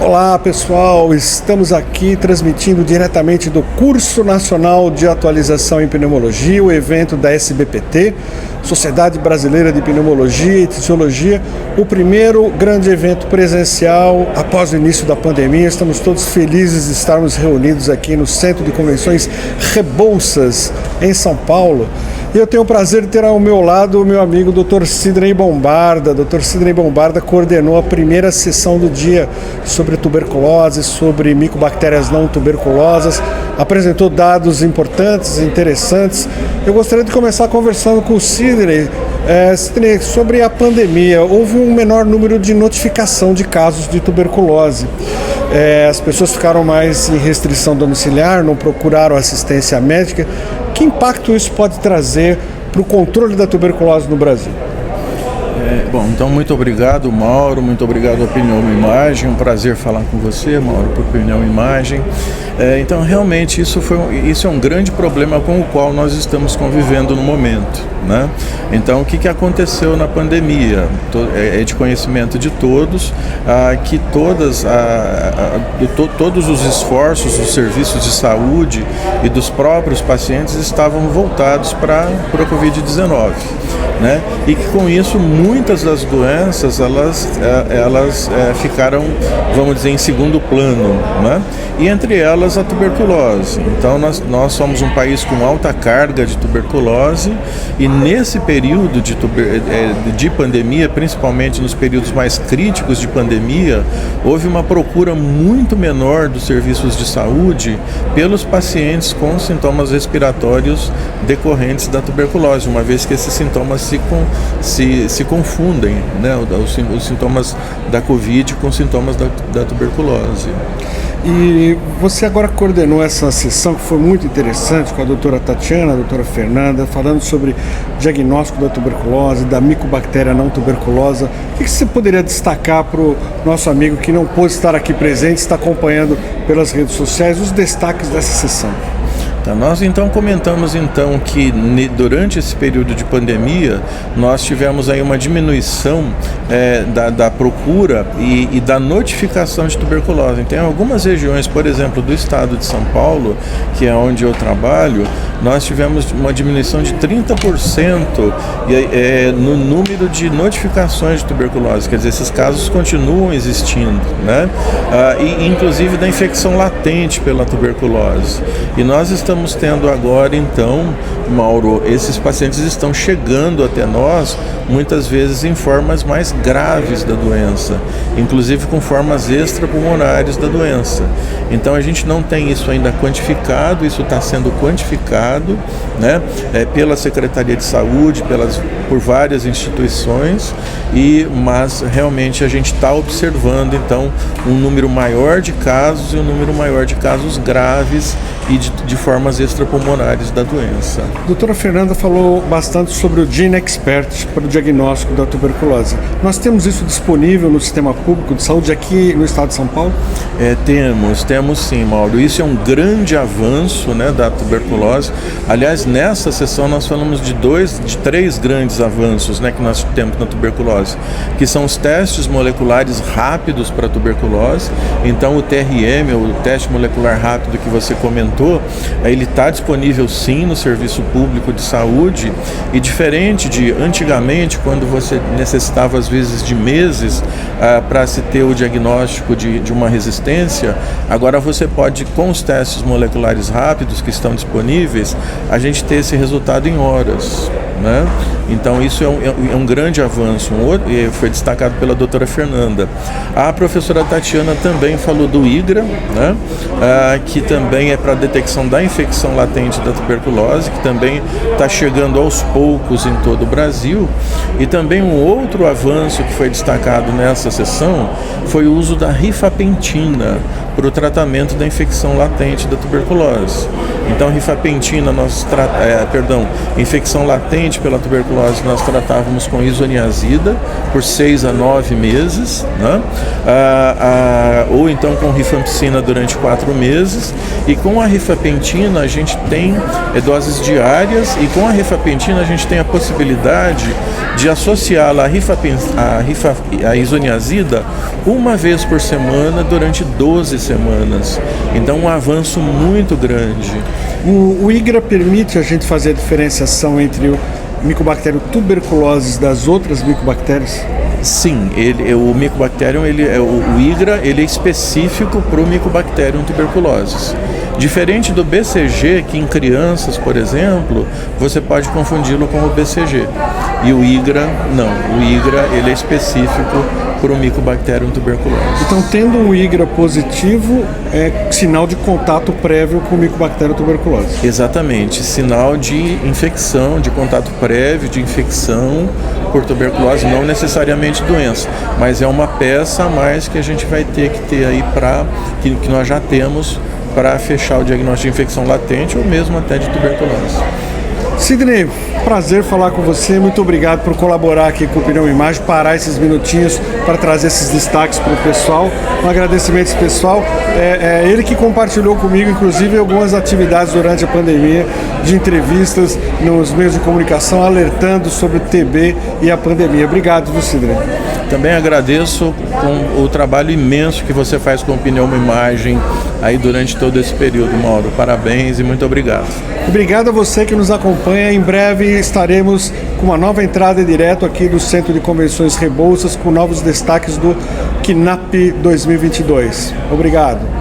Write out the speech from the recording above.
Olá pessoal, estamos aqui transmitindo diretamente do Curso Nacional de Atualização em Pneumologia, o evento da SBPT, Sociedade Brasileira de Pneumologia e Fisiologia, o primeiro grande evento presencial após o início da pandemia. Estamos todos felizes de estarmos reunidos aqui no Centro de Convenções Rebouças, em São Paulo. E eu tenho o prazer de ter ao meu lado o meu amigo Dr. Sidney Bombarda. Dr. Sidney Bombarda coordenou a primeira sessão do dia sobre tuberculose, sobre micobactérias não tuberculosas, apresentou dados importantes e interessantes. Eu gostaria de começar conversando com o Sidney. Sidney, sobre a pandemia, houve um menor número de notificação de casos de tuberculose. As pessoas ficaram mais em restrição domiciliar, não procuraram assistência médica. Que impacto isso pode trazer para o controle da tuberculose no Brasil? Bom, então muito obrigado, Mauro, muito obrigado à Opinião Imagem, um prazer falar com você, Mauro, por Opinião Imagem. Então realmente isso é um grande problema com o qual nós estamos convivendo no momento, né? Então o que aconteceu na pandemia? É de conhecimento de todos que todos os esforços dos serviços de saúde e dos próprios pacientes estavam voltados para a Covid-19. Né? E que com isso muitas das doenças elas ficaram, vamos dizer, em segundo plano, né? E entre elas a tuberculose. Então nós somos um país com alta carga de tuberculose e nesse período de pandemia, principalmente nos períodos mais críticos de pandemia, houve uma procura muito menor dos serviços de saúde pelos pacientes com sintomas respiratórios decorrentes da tuberculose, uma vez que esses sintomas se confundem, né? Os sintomas da Covid com sintomas da tuberculose. E você agora coordenou essa sessão que foi muito interessante com a doutora Tatiana, a doutora Fernanda, falando sobre diagnóstico da tuberculose, da micobactéria não tuberculosa. O que você poderia destacar para o nosso amigo que não pôde estar aqui presente, está acompanhando pelas redes sociais, os destaques dessa sessão? Tá, nós então comentamos que durante esse período de pandemia nós tivemos aí uma diminuição da procura e da notificação de tuberculose. Então, em algumas regiões, por exemplo, do estado de São Paulo, que é onde eu trabalho, nós tivemos uma diminuição de 30% no número de notificações de tuberculose. Quer dizer, esses casos continuam existindo, né? E inclusive da infecção latente pela tuberculose. E nós estamos tendo agora, então, Mauro, esses pacientes estão chegando até nós, muitas vezes em formas mais graves da doença, inclusive com formas extrapulmonares da doença. Então a gente não tem isso ainda quantificado, isso está sendo quantificado, né, pela Secretaria de Saúde, por várias instituições, mas realmente a gente está observando, então, um número maior de casos e um número maior de casos graves e de formas extrapulmonares da doença. A doutora Fernanda falou bastante sobre o Gene Expert para o diagnóstico da tuberculose. Nós temos isso disponível no sistema público de saúde aqui no estado de São Paulo? Temos sim, Mauro. Isso é um grande avanço, né, da tuberculose. Aliás, nessa sessão nós falamos de três grandes avanços, né, que nós temos na tuberculose, que são os testes moleculares rápidos para a tuberculose. Então o TRM, o teste molecular rápido que você comentou, ele está disponível sim no serviço público de saúde, e diferente de antigamente, quando você necessitava às vezes de meses para se ter o diagnóstico de uma resistência, agora você pode, com os testes moleculares rápidos que estão disponíveis, a gente ter esse resultado em horas, né? Então isso é um grande avanço, foi destacado pela doutora Fernanda. A professora Tatiana também falou do IGRA, né? Que também é para a detecção da infecção latente da tuberculose, que também está chegando aos poucos em todo o Brasil. E também um outro avanço que foi destacado nessa sessão foi o uso da rifapentina para o tratamento da infecção latente da tuberculose. Então, rifapentina, infecção latente pela tuberculose, nós tratávamos com isoniazida por 6 a 9 meses, né? Ou então com rifampicina durante 4 meses. E com a rifapentina a gente tem doses diárias, e com a rifapentina a gente tem a possibilidade de associá-la à isoniazida uma vez por semana durante 12 semanas. Então, um avanço muito grande. O IGRA permite a gente fazer a diferenciação entre o Mycobacterium tuberculosis das outras micobactérias? Sim, o Mycobacterium, o IGRA, ele é específico para o Mycobacterium tuberculosis. Diferente do BCG, que em crianças, por exemplo, você pode confundi-lo com o BCG. E o IGRA, não. O IGRA, ele é específico para o Mycobacterium tuberculosis. Então, tendo um IGRA positivo, é sinal de contato prévio com o Mycobacterium tuberculosis. Exatamente, sinal de infecção, de contato prévio, de infecção por tuberculose, não necessariamente doença, mas é uma peça a mais que a gente vai ter que ter aí que nós já temos para fechar o diagnóstico de infecção latente ou mesmo até de tuberculose. Sidney, prazer falar com você, muito obrigado por colaborar aqui com o Opinião Imagem, parar esses minutinhos para trazer esses destaques para o pessoal. Um agradecimento esse pessoal, ele que compartilhou comigo, inclusive, algumas atividades durante a pandemia, de entrevistas nos meios de comunicação, alertando sobre o TB e a pandemia. Obrigado, Sidney. Também agradeço com o trabalho imenso que você faz com a Opinião Imagem aí durante todo esse período, Mauro. Parabéns e muito obrigado. Obrigado a você que nos acompanha. Em breve estaremos com uma nova entrada direto aqui do Centro de Convenções Rebouças, com novos destaques do KNAP 2022. Obrigado.